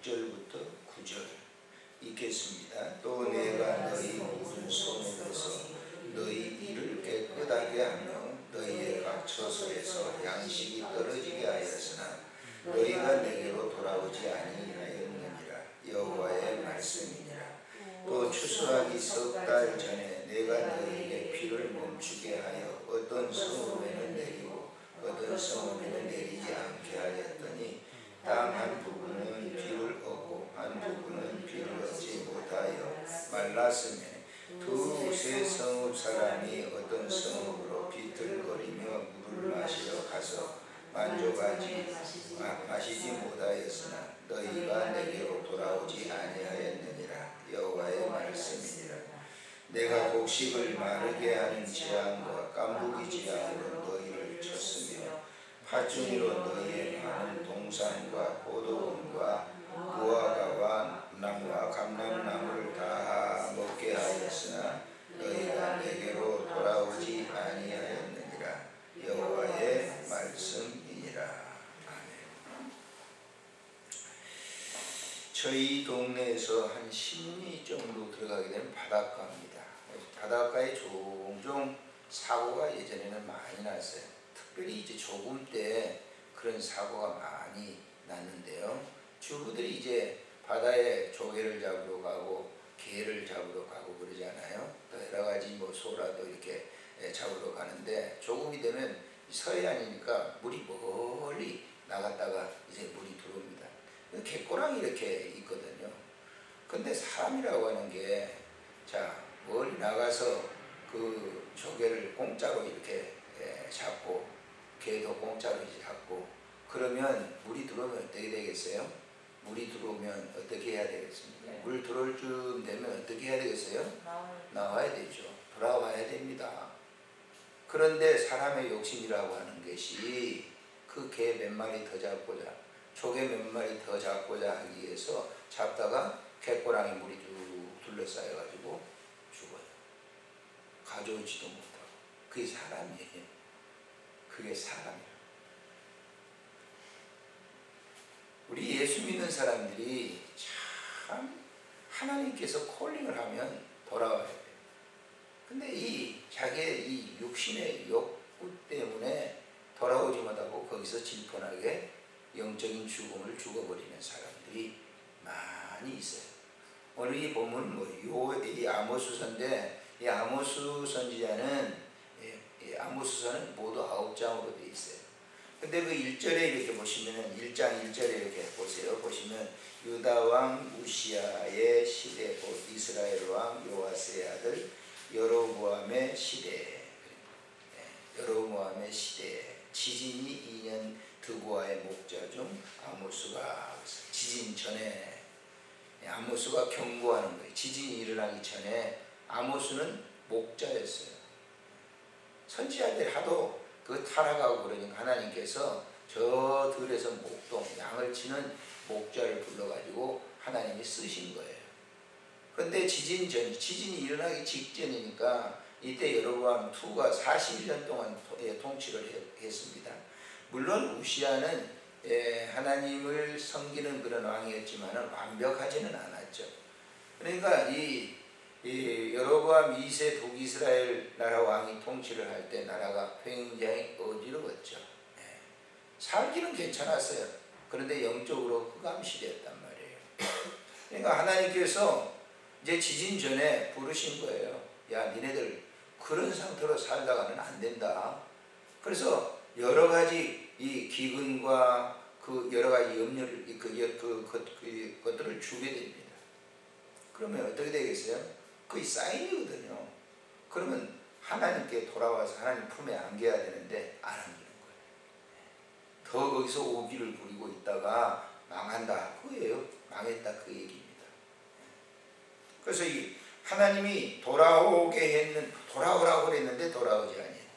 6절부터 9절 읽겠습니다. 또 내가 너희 모든 성읍에서 너희 일을 깨끗하게 하며 너희의 각 처소에서 양식이 떨어지게 하였으나 너희가 내게로 돌아오지 아니하였느니라. 여호와의 말씀이니라. 또 추수하기 석 달 전에 내가 너희에게 비를 멈추게 하여 어떤 성읍에는 내리고 어떤 성읍에는 내리지 않게 하였더니 땅 한 부분은 비를 얻고 한 부분은 비를 얻지 못하여 말랐으며 두세 성읍 사람이 어떤 성읍으로 비틀거리며 물을 마시러 가서 만족하지 마시지 못하였으나 너희가 내게로 돌아오지 아니하였느니라. 여호와의 말씀이니라. 내가 곡식을 마르게 하는 재앙과 깐부기 재앙으로 너희를 쳤으며 팥중이로 너희의 많은 동산과 포도원과 무화과와 나무와 감람나무를 다 먹게 하였으나 너희가 내게로 돌아오지 아니하였느니라. 여호와의 말씀이니라. 아멘. 저희 동네에서 한 10리 정도 들어가게 되면 바닷가입니다. 바닷가에 종종 사고가 예전에는 많이 났어요. 특별히 이제 조금 때 그런 사고가 많이 났는데요. 주부들이 이제 바다에 조개를 잡으러 가고 게를 잡으러 가고 그러잖아요. 또 여러 가지 뭐 소라도 이렇게 잡으러 가는데 조금이 되면 서해안이니까 물이 멀리 나갔다가 이제 물이 들어옵니다. 갯고랑이 이렇게 있거든요. 근데 사람이라고 하는 게 자 멀리 나가서 그 조개를 공짜로 이렇게 잡고 게도 공짜로 잡고 그러면 물이 들어오면 어떻게 되겠어요? 물이 들어오면 어떻게 해야 되겠습니까? 네. 물 들어올 쯤 되면 어떻게 해야 되겠어요? 나와야 되죠. 돌아와야 됩니다. 그런데 사람의 욕심이라고 하는 것이 그 게 몇 마리 더 잡고자 조개 몇 마리 더 잡고자 하기 위해서 잡다가 갯고랑에 물이 쭉 둘러싸여 가지고 죽어요. 가져오지도 못하고. 그게 사람이에요. 그게 사람이에요. 우리 예수 믿는 사람들이 참 하나님께서 콜링을 하면 돌아와야 돼요. 근데 이 자기의 이 육신의 욕구 때문에 돌아오지 못하고 거기서 질펀하게 영적인 죽음을 죽어버리는 사람들이 많이 있어요. 오늘 이 본문은 이 아모스서인데 이 아모스 선지자는 아모스서는 모두 9장으로 되어 있어요. 근데 그 1절에 이렇게 보시면은 1장 1절에 이렇게 보세요. 보시면 유다 왕 우시야의 시대, 곧 이스라엘 왕 요아스의 아들 여로보암의 시대, 여로보암의 시대, 지진이 2년 드고아의 목자 중 아모스가 지진 전에 아모스가 경고하는 거예요. 지진이 일어나기 전에 아모스는 목자였어요. 선지자들이 하도 그 타락하고 그러니까 하나님께서 저 들에서 목동 양을 치는 목자를 불러가지고 하나님이 쓰신 거예요. 그런데 지진이 일어나기 직전이니까 이때 여로보암 2가 41년 동안 통치를 했습니다. 물론 우시야는 하나님을 섬기는 그런 왕이었지만 완벽하지는 않았죠. 그러니까 이 여로보암 2세 북이스라엘 나라 왕이 통치를 할 때 나라가 굉장히 어지러웠죠. 살기는 괜찮았어요. 그런데 영적으로 흑암시대였단 말이에요. 그러니까 하나님께서 이제 지진 전에 부르신 거예요. 야, 니네들 그런 상태로 살다가는 안 된다. 그래서 여러 가지 이 기근과 그 여러 가지 염려를 그것들을 주게 됩니다. 그러면 어떻게 되겠어요? 그게 사인이거든요. 그러면 하나님께 돌아와서 하나님 품에 안겨야 되는데 안 안기는 거예요. 더 거기서 오기를 부리고 있다가 망한다 그거예요. 망했다 그 얘기입니다. 그래서 이 하나님이 돌아오라고 그랬는데 돌아오지 아니했다.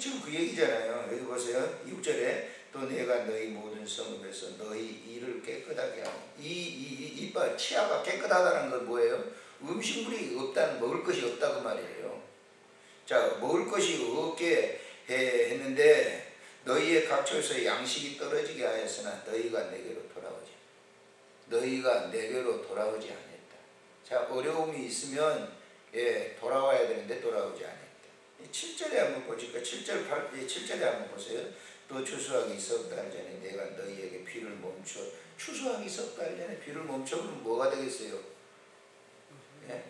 지금 그 얘기잖아요. 여기 보세요. 6절에 또 내가 너희 모든 성읍에서 너희 이를 깨끗하게 하고 이빨 치아가 깨끗하다는 건 뭐예요? 음식물이 없다는 먹을 것이 없다 그 말이에요. 자, 먹을 것이 없게 했는데 너희의 각 처에서 양식이 떨어지게 하였으나 너희가 내게로 돌아오지. 너희가 내게로 돌아오지 않았다. 자, 어려움이 있으면 돌아와야 되는데 돌아오지 않았다. 7절에 한번 보니까 7절, 7절에 한번 보세요. 또 추수하기 석 달 전에 내가 너희에게 비를 멈춰. 추수하기 석 달 전에 비를 멈춰. 그러면 뭐가 되겠어요? 예?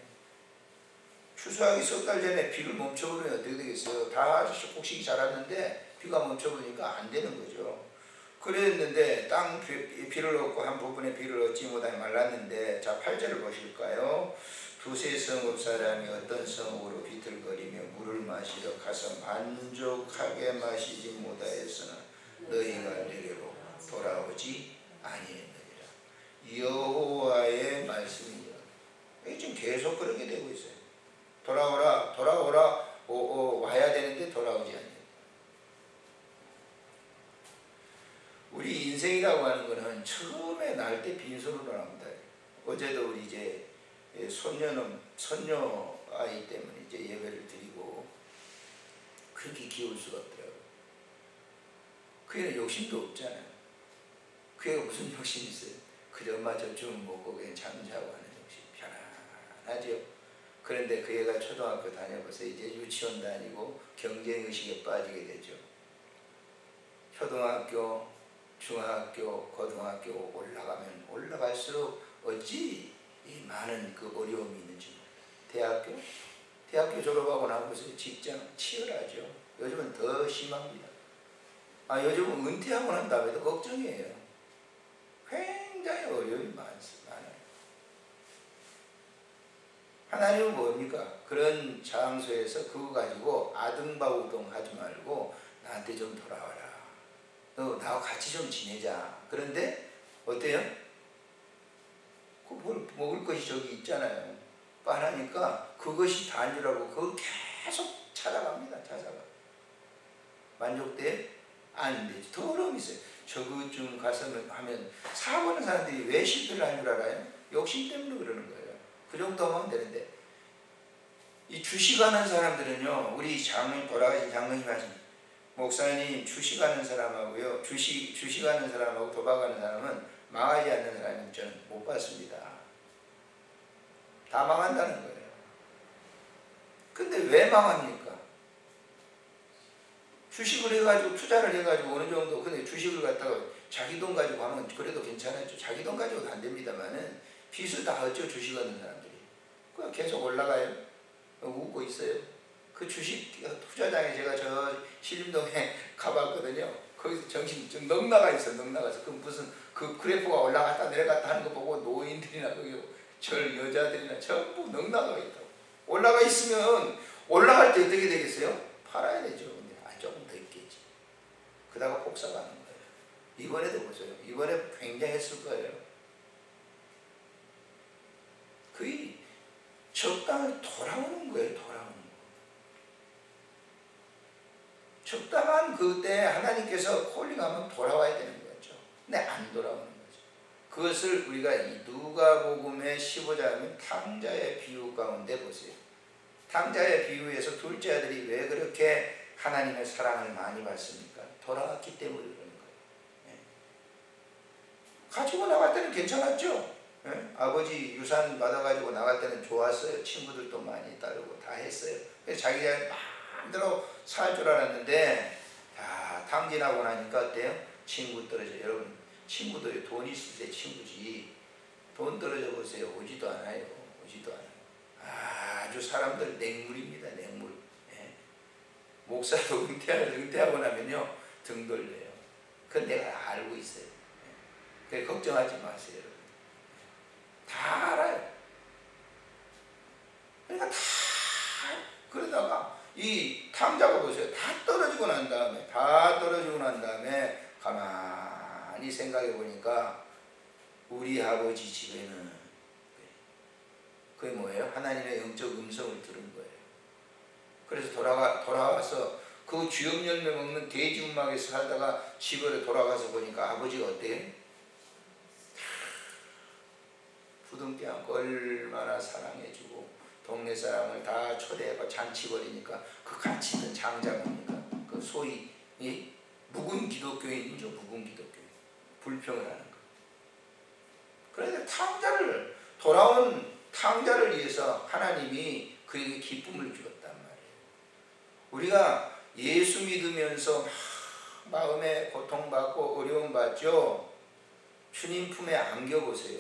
추수하기 석 달 전에 비를 멈춰버리면 어떻게 되겠어요? 다 곡식이 자랐는데 비가 멈춰버리니까 안 되는 거죠. 그랬는데 땅 비를 얻고 한 부분에 비를 얻지 못하여 말랐는데, 자 8절을 보실까요? 두세 성읍 사람이 어떤 성읍으로 비틀거리며 물을 마시러 가서 만족하게 마시지 못하였으나 너희가 내게로 돌아오지 아니했느니라. 여호와의 말씀이요. 이게 지금 계속 그렇게 되고 있어요. 돌아오라 돌아오라 와야 되는데 돌아오지 않아요. 우리 인생이라고 하는 거는 처음에 날 때 빈손으로 나옵니다. 어제도 우리 이제 손녀 아이 때문에 이제 예배를 드리고 그렇게 기울 수가 없더라고요. 그 애는 욕심도 없잖아요. 그 애가 무슨 욕심이 있어요? 그저 엄마 저 좀 먹고 그냥 잠자고 하는 욕심. 편안하죠. 그런데 그 애가 초등학교 다녀봐서 이제 유치원 다니고 경쟁의식에 빠지게 되죠. 초등학교, 중학교, 고등학교 올라가면 올라갈수록 어찌 이 많은 그 어려움이 있는지. 대학교 졸업하고 나서 직장 치열하죠. 요즘은 더 심합니다. 요즘은 은퇴하고 난 다음에도 걱정이에요. 굉장히 어려움이 많아요. 하나님은 뭡니까? 그런 장소에서 그거 가지고 아등바우동 하지 말고 나한테 좀 돌아와라. 너 나하고 같이 좀 지내자. 그런데 어때요? 먹을 것이 저기 있잖아요. 빤하니까 그것이 다인 줄 알고 그걸 계속 찾아갑니다. 만족돼? 안 되지. 더 어려움이 있어요. 저것 좀 가서 하면 사고하는 사람들이 왜 실패를 한 줄 알아요? 욕심 때문에 그러는 거예요. 그 정도 하면 되는데, 이 주식하는 사람들은요, 우리 돌아가신 장로님 하신 목사님 주식하는 사람하고요, 주식하는 사람하고 도박하는 사람은 망하지 않는 사람은 저는 못 봤습니다. 다 망한다는 거예요. 근데 왜 망합니까? 주식을 해가지고 투자를 해가지고 어느 정도, 근데 주식을 갖다가 자기 돈 가지고 하면 그래도 괜찮았죠. 자기 돈 가지고는 안 됩니다만은 빚을 다 얻죠. 주식하는 사람들이. 그냥 계속 올라가요. 웃고 있어요. 그 주식 투자장에 제가 저 신림동에 가봤거든요. 거기서 정신 좀 넉나가 있어. 넉나가서 그 무슨 그 그래프가 올라갔다 내려갔다 하는 거 보고 노인들이나 거기 여자들이나 전부 넉나가 있다고. 올라가 있으면 올라갈 때 어떻게 되겠어요? 팔아야 되죠. 근데 조금 더 있겠지. 그러다가 폭삭하는 거예요. 이번에도 보세요. 이번에 굉장했을 거예요. 거의 적당히 돌아오는 거예요. 돌아오는 거. 적당한 그때 하나님께서 콜링하면 돌아와야 되는 거죠. 근데 안 돌아오는 거죠. 그것을 우리가 이 누가복음의 15장의 탕자의 비유 가운데 보세요. 탕자의 비유에서 둘째 아들이 왜 그렇게 하나님의 사랑을 많이 받습니까? 돌아왔기 때문에 그러는 거예요. 가지고 나갈 때는 괜찮았죠. 아버지 유산 받아가지고 나갈 때는 좋았어요. 친구들도 많이 따르고 다 했어요. 그래서 자기가 마음대로 살 줄 알았는데 다 탕진하고 나니까 어때요? 친구 떨어져. 여러분 친구들이 돈 있을 때 친구지. 돈 떨어져 보세요. 오지도 않아요. 오지도 않아요. 아주 사람들 냉물입니다. 냉물. 목사도 은퇴하고 나면요 등 돌려요. 그건 내가 알고 있어요. 그래 걱정하지 마세요. 여러분. 다 알아요. 그러니까 다 그러다가 이 탕자가 보세요. 다 떨어지고 난 다음에 가만히 생각해 보니까 우리 아버지 집에는 그게 뭐예요? 하나님의 영적 음성을 들은 거예요. 그래서 돌아와서 그 주엽 열매 먹는 돼지 움막에서 살다가 집으로 돌아가서 보니까 아버지가 어때요? 부둥켜 안고 얼마나 사랑해주고 동네 사람을 다 초대하고 잔치 벌이니까 그 같이 있는 장자입니까? 그 소위 묵은 기독교인이죠. 묵은 기독교인. 불평을 하는 거. 그런데 돌아온 탕자를 위해서 하나님이 그에게 기쁨을 주었단 말이에요. 우리가 예수 믿으면서 마음에 고통받고 어려움 받죠. 주님 품에 안겨보세요.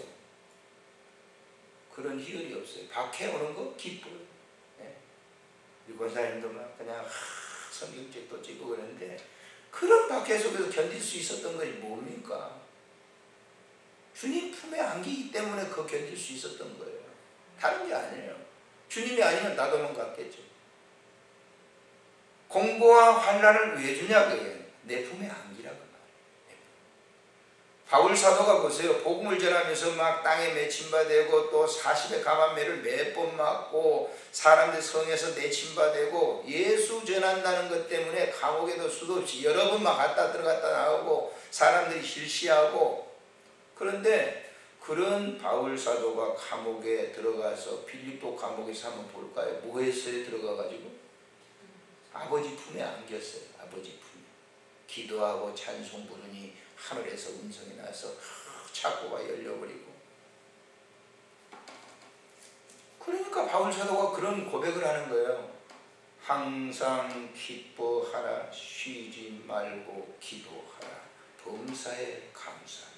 그런 희열이 없어요. 박해 오는 거 기뻐요. 네. 우리 권사님도 막 그냥 성경책도 찍고 그러는데 그런 박해 속에서 견딜 수 있었던 것이 뭡니까? 주님 품에 안기기 때문에 그거 견딜 수 있었던 거예요. 다른 게 아니에요. 주님이 아니면 나도 도망갔겠죠. 공고와 환난을 왜 주냐 그예요. 내 품에 안기라고 말이에요. 바울 사도가 보세요. 복음을 전하면서 막 땅에 매침바되고 또 40의 감암매를 몇 번 맞고 사람들 성에서 내침바되고 예수 전한다는 것 때문에 감옥에도 수도 없이 여러 번 막 갔다 들어갔다 나오고 사람들이 실시하고. 그런데 그런 바울 사도가 감옥에 들어가서 빌립보 감옥에서 한번 볼까요? 뭐 했어요? 들어가가지고 아버지 품에 안겼어요. 아버지 품에 기도하고 찬송 부르니 하늘에서 음성이 나서 창고가 열려버리고. 그러니까 바울 사도가 그런 고백을 하는 거예요. 항상 기뻐하라, 쉬지 말고 기도하라, 범사에 감사하라.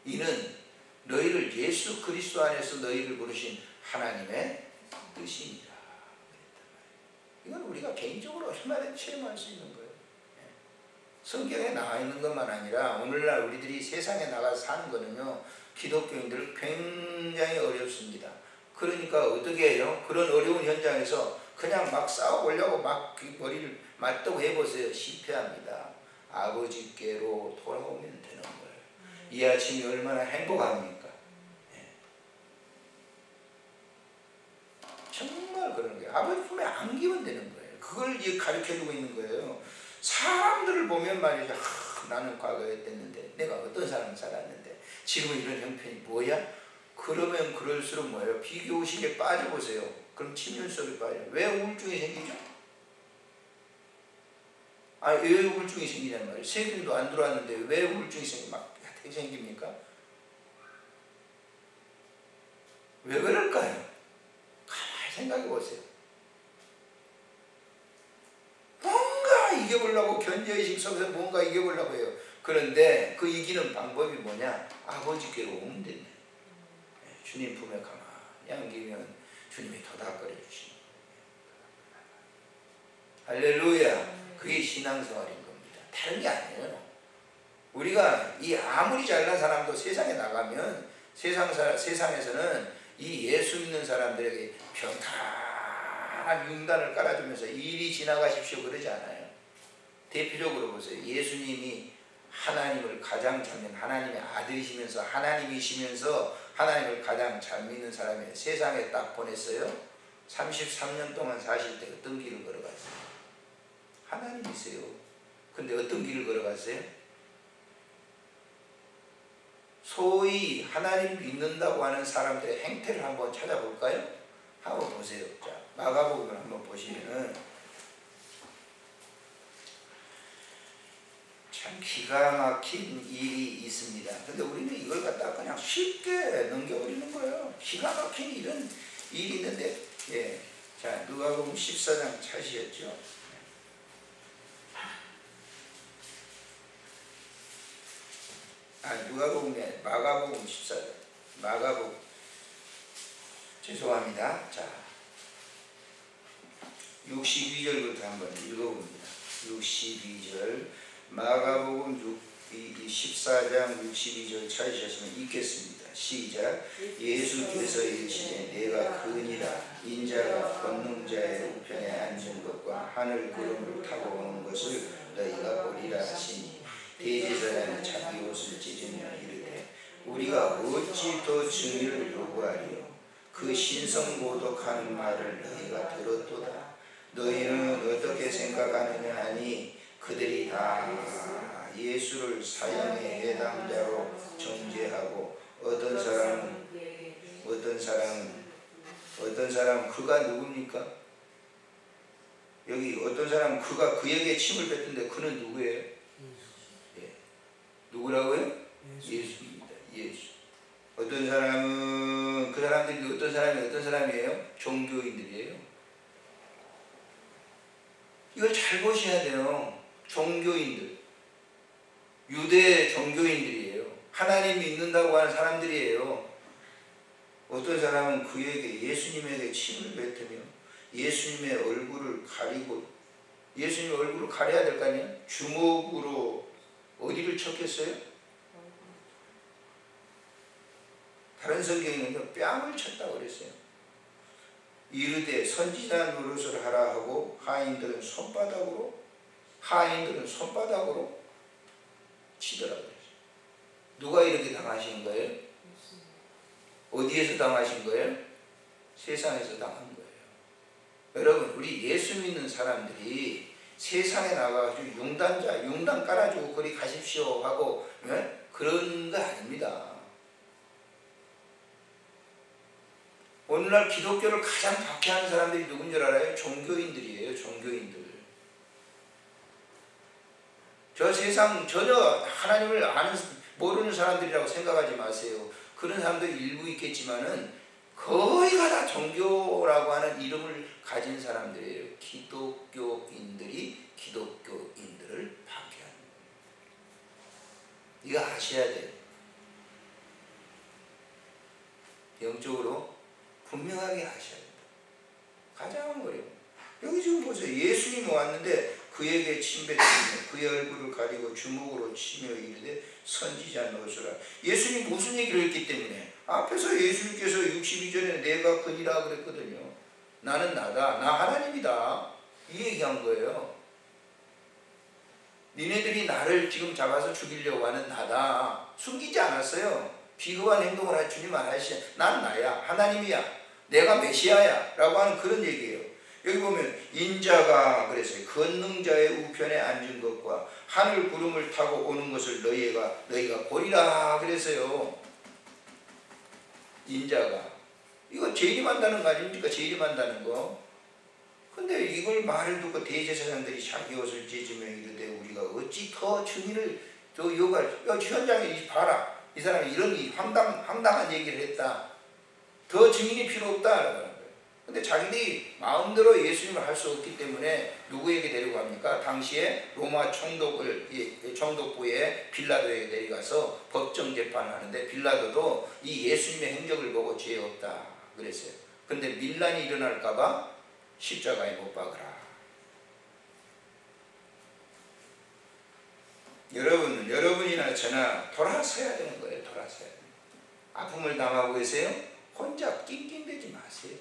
이는 너희를 예수 그리스도 안에서 너희를 부르신 하나님의 뜻이니라. 이건 우리가 개인적으로 얼마나 체험할 수 있는 거예요. 성경에 나와 있는 것만 아니라 오늘날 우리들이 세상에 나가서 사는 거는요, 기독교인들 굉장히 어렵습니다. 그러니까 어떻게 해요? 그런 어려운 현장에서 그냥 막 싸워보려고 막 머리를 맞다고 해보세요. 실패합니다. 아버지께로 돌아오면 되는 거예요. 이 아침이 얼마나 행복합니까? 네. 정말 그런 거예요. 아버지 품에 안기면 되는 거예요. 그걸 가르쳐주고 있는 거예요. 사람들을 보면 말이죠. 나는 과거에 어땠는데, 내가 어떤 삶을 살았는데 지금 이런 형편이 뭐야? 그러면 그럴수록 뭐예요? 비교의식에 빠져보세요. 그럼 침륜 속에 빠져요. 왜 우울증이 생기죠? 왜 우울증이 생기냐는 말이에요. 세균도 안 들어왔는데 왜 우울증이 생깁니까? 왜 그럴까요? 가만히 생각해 보세요. 뭔가 이겨보려고, 견제의식 속에서 뭔가 이겨보려고 해요. 그런데 그 이기는 방법이 뭐냐? 아버지께로 오면 된다. 주님 품에 가만히 안기면 주님이 도닥거려 주시는 거예요. 할렐루야. 그게 신앙생활인 겁니다. 다른 게 아니에요. 우리가 아무리 잘난 사람도 세상에 나가면 세상에서는 이 예수 믿는 사람들에게 평탄한 융단을 깔아주면서 이리 지나가십시오 그러지 않아요. 대표적으로 보세요. 예수님이 하나님을 가장 잘 믿는, 하나님의 아들이시면서 하나님이시면서 하나님을 가장 잘 믿는 사람이 세상에 딱 보냈어요. 33년 동안 사실 때 어떤 길을 걸어갔어요? 하나님이세요. 근데 어떤 길을 걸어갔어요? 소위 하나님 믿는다고 하는 사람들의 행태를 한번 찾아볼까요? 한번 보세요. 자, 마가복음을 한번 보시면은 참 기가 막힌 일이 있습니다. 근데 우리는 이걸 갖다가 그냥 쉽게 넘겨버리는 거예요. 기가 막힌 이런 일이 있는데, 예. 자, 누가복음 14장 찾으셨죠? 누가복음에 마가복음 14장. 마가복음. 죄송합니다. 자, 62절부터 한번 읽어봅니다. 62절. 마가복음 14장 62절 찾으셨으면 읽겠습니다. 시작. 예수께서 이르시되 내가 그니라 인자가 권능자의 우편에 앉은 것과 하늘 구름을 타고 오는 것을 너희가 보리라 하시니 대제사장이 자기 옷을 찢으며 이르되 우리가 어찌 더 증인을 요구하리요? 그 신성모독하는 말을 너희가 들었도다. 너희는 어떻게 생각하느냐 하니 그들이 다 예수를 사형의 해당자로 정죄하고 어떤 사람은 그가 누굽니까? 여기 어떤 사람은 그가 그에게 침을 뱉는데 그는 누구예요? 누구라고요? 예수입니다. 예수. 어떤 사람은 그 사람들이 어떤 사람이에요? 종교인들이에요. 이걸 잘 보셔야 돼요. 종교인들, 유대 종교인들이에요. 하나님 믿는다고 하는 사람들이에요. 어떤 사람은 그에게 예수님에게 침을 뱉으며 예수님의 얼굴을 가리고, 예수님의 얼굴을 가려야 될 거 아니에요? 주먹으로 어디를 쳤겠어요? 다른 성경에는 뺨을 쳤다고 그랬어요. 이르되 선지자 노릇을 하라 하고 하인들은 손바닥으로 치더라고요. 누가 이렇게 당하신 거예요? 어디에서 당하신 거예요? 세상에서 당한 거예요. 여러분, 우리 예수 믿는 사람들이 세상에 나가가지고 융단 깔아주고 거리 가십시오 하고 그런 거 아닙니다. 오늘날 기독교를 가장 박해하는 사람들이 누군 줄 알아요? 종교인들이에요. 종교인들. 저 세상 전혀 하나님을 모르는 사람들이라고 생각하지 마세요. 그런 사람들이 일부 있겠지만은 거의가 다 종교라고 하는 이름을 가진 사람들이에요. 기독교인들이 기독교인들을 박해하는 거예요. 이거 아셔야 돼요. 영적으로 분명하게 하셔야 된다. 가장 어려워. 여기 지금 보세요. 예수님이 왔는데 그에게 침뱉으며 그의 얼굴을 가리고 주먹으로 치며 이르되 선지자 노소라. 예수님 무슨 얘기를 했기 때문에 앞에서 예수님께서 62절에 내가 그니라 그랬거든요. 나는 나다. 나 하나님이다. 이 얘기한 거예요. 니네들이 나를 지금 잡아서 죽이려고 하는 나다. 숨기지 않았어요. 비겁한 행동을 할 주님 안 하시죠. 난 나야. 하나님이야. 내가 메시아야. 라고 하는 그런 얘기예요. 여기 보면 인자가 그랬어요. 권능자의 우편에 앉은 것과 하늘 구름을 타고 오는 것을 너희가 보리라 그랬어요. 인자가. 이거 재림한다는 거 아닙니까? 재림한다는 거. 근데 이걸 말을 듣고 대제사장들이 자기 옷을 찢으며 이르되 우리가 어찌 더 증인을 저 현장에 봐라. 이 사람이 이런 황당한 얘기를 했다. 더 증인이 필요 없다라고 하는 거예요. 근데 자기들이 마음대로 예수님을 할 수 없기 때문에 누구에게 데리고 갑니까? 당시에 로마 총독부에 빌라도에게 데려가서 법정 재판을 하는데 빌라도도 이 예수님의 행적을 보고 죄 없다 그랬어요. 근데 밀란이 일어날까봐 십자가에 못 박으라. 여러분이나 저나 돌아서야 되는 거예요. 돌아서야 돼요. 아픔을 당하고 계세요? 혼자 낑낑대지 마세요.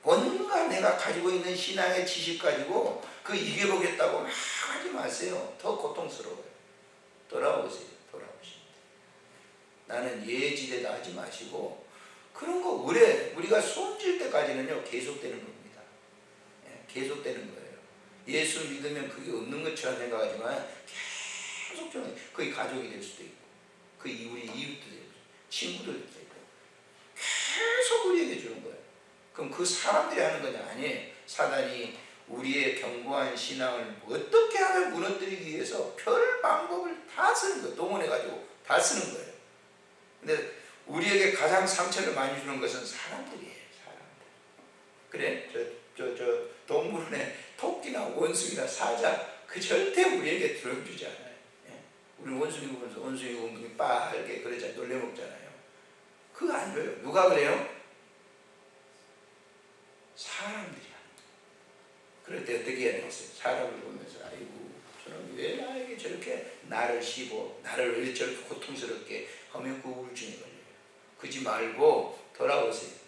뭔가 내가 가지고 있는 신앙의 지식 가지고 그 이겨보겠다고 막 하지 마세요. 더 고통스러워요. 돌아오세요. 돌아오십니다. 나는 예지대다 하지 마시고 그런 거 우리가 손질 때까지는요 계속되는 겁니다. 계속되는 거예요. 예수 믿으면 그게 없는 것처럼 생각하지만 계속 좀 거의 가족이 될 수도 있고 우리 이웃도 되고 친구들도 되고 계속 우리에게 주는 거예요. 그럼 그 사람들이 하는 거냐? 아니에요. 사단이 우리의 견고한 신앙을 어떻게 하면 무너뜨리기 위해서 별 방법을 다 쓰는 거예요. 동원해가지고 다 쓰는 거예요. 근데 우리에게 가장 상처를 많이 주는 것은 사람들이에요. 사람들. 그래? 동물원에 토끼나 원숭이나 사자 그 절대 우리에게 들어주지 않아요. 우리 원숭이 보면서 원숭이 엉덩이 빨게 그러자 놀래먹잖아요. 그거 안 줘요. 누가 그래요? 사람들이 하는 거예요. 그럴 때 어떻게 해야 되겠어요? 사람을 보면서 아이고 저는 왜 나에게 저렇게 나를 씹어 나를 왜 저렇게 고통스럽게 하면 그 우울증이 걸려요. 그러지 말고 돌아오세요.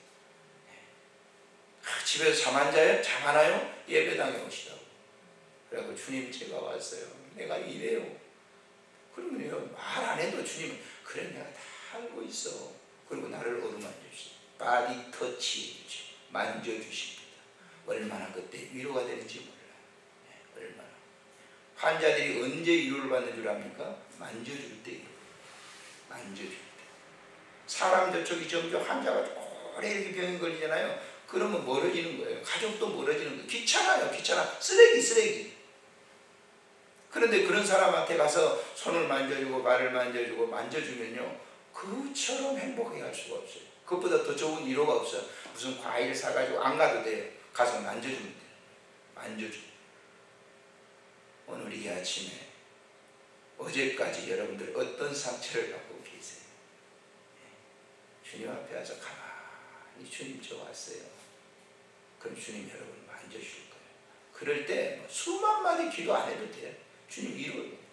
집에서 잠 안 자요? 잠 안 와요? 예배당에 오시라고. 그래갖고 주님 제가 왔어요. 내가 이래요. 그러면요 말 안 해도 주님은 그래 내가 다 알고 있어. 그리고 나를 어루만져 주세요. 바디 터치 해주죠. 만져주십니다. 얼마나 그때 위로가 되는지 몰라요. 얼마나. 환자들이 언제 위로를 받는 줄 압니까? 만져줄 때. 만져줄 때. 사람 저쪽이 점점 환자가 오래 이렇게 병이 걸리잖아요. 그러면 멀어지는 거예요. 가족도 멀어지는 거예요. 귀찮아요. 귀찮아. 쓰레기. 그런데 그런 사람한테 가서 손을 만져주고 발을 만져주고 만져주면요, 그처럼 행복하게 할 수가 없어요. 그것보다 더 좋은 위로가 없어요. 무슨 과일 사가지고 안 가도 돼요. 가서 만져주면 돼요. 만져주고. 오늘 이 아침에 어제까지 여러분들 어떤 상처를 갖고 계세요? 주님 앞에 와서 가만히 주님 저 왔어요. 그럼 주님 여러분 만져줄 거예요. 그럴 때 수만 마디 기도 안 해도 돼요. 주님 위로해요.